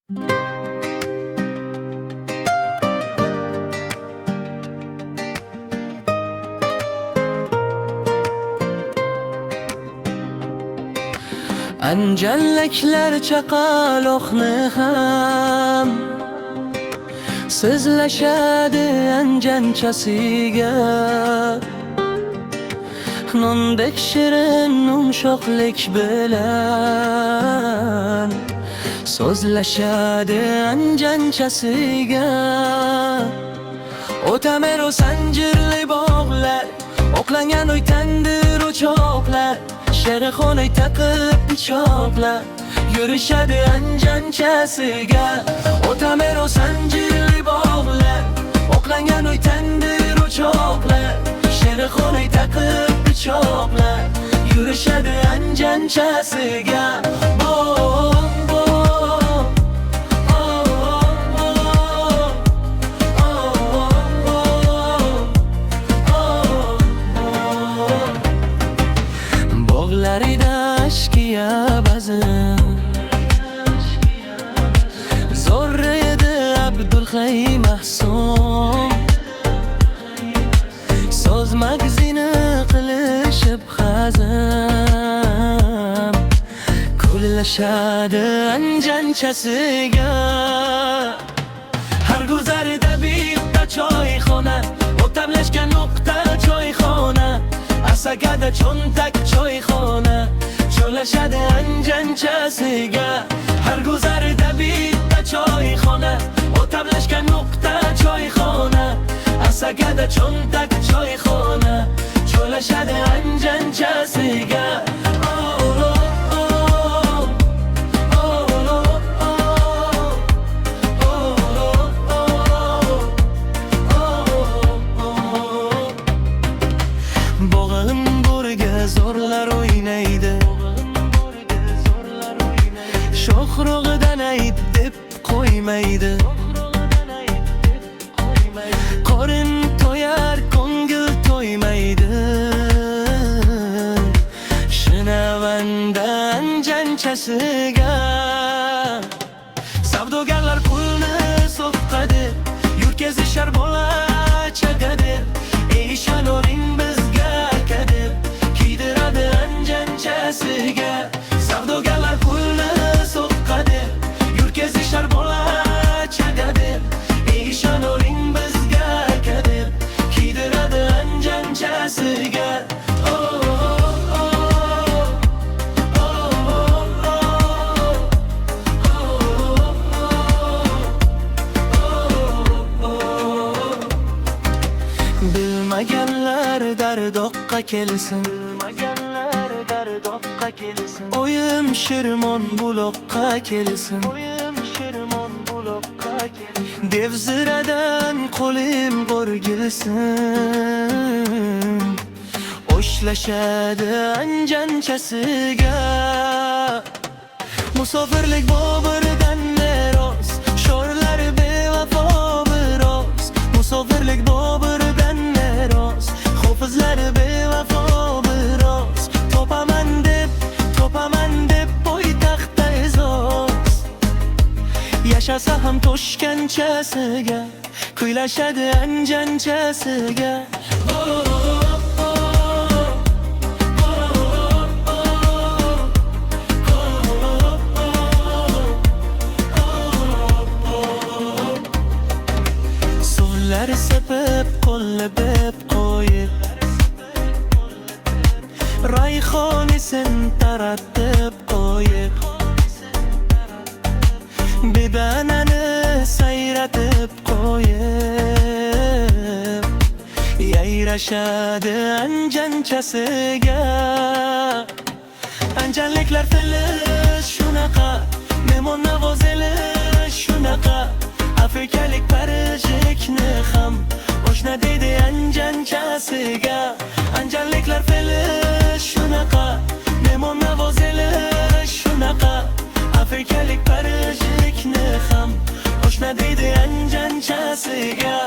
Anjallaklar chaqaloqni ham sizlashadi anjanchasiga. Nondek shirin yumshoqlik bilan so'zlashadi anjanchasiga. O'tamer o sanjirli bog'lar, o'qlangan uy tandir o'choqlar, sherixonay taqib pichoqlar yurishadi anjanchasiga. O'tamer o sanjirli bog'lar, o'qlangan uy tandir o'choqlar, sherixonay taqib pichoqlar yurishadi anjanchasiga. Bog'larida ashkiya bazm, zo'r edi Abdulhay Mahsum. So'z magazini qilishib hazm, kullashadi anjanchasiga. Har guzarida bitta choyxona, o'tamlashgan nuqta choyxona, Asagada cho'ntak choyxona, cho'lashadi anjanchasiga. Har guzarida bitta choyxona, o'tamlashgan nuqta choyxona, Asagada cho'ntak choyxona, cho'lashadi anjanchasiga. Bog'im bo'rga zo'rlar o'ynaydi, sho'xrog'idan ayt deb qo'ymaydi. Qorin to'yar, ko'ngil to'ymaydi. Shinavanda anjanchasiga. Savdogarlar pulni so'qqadi, yurtkazishar bola chaqadi. Ishaloring bizga kadir, kiydiradi anjanchasiga. Savdogarlar pulni so'qqadi, yurtkazishar bola chaqadi. Ishaloring bizga kadir, kiydiradi anjanchasiga. Bilmaganlar dardoqqa kelsin, bilmaganlar dardoqqa kelsin. Oyim shirmon buloqqa kelsin, oyim shirmon buloqqa kelsin. Devziradan qo'lim qo'rgilsin, o'shlashadi anjanchasiga. Musofirlik Bobirdan meros, sho'rlar bevafo biroz. Musofirlik Bobirdan meros, hofizlar bevafo biroz. Topaman deb poytaxtda e'zoz, yashasa ham toshkanchasiga, kuylashadi anjanchasiga. Suvlar sepib qo'llab qo'yib, rayhonisin taratib qo'yib, bedanani sayratib qo'yib, yayrashadi anjanchasiga. Anjanliklar tili shunaqa, mehmon navozili shunaqa. Afrikalik parijlikni ham oshna deydi anjanchasiga. Anjanliklar fe'li shunaqa, mehmon navozili shunaqa. Afrikalik parijlikni ham oshna deydi anjanchasiga.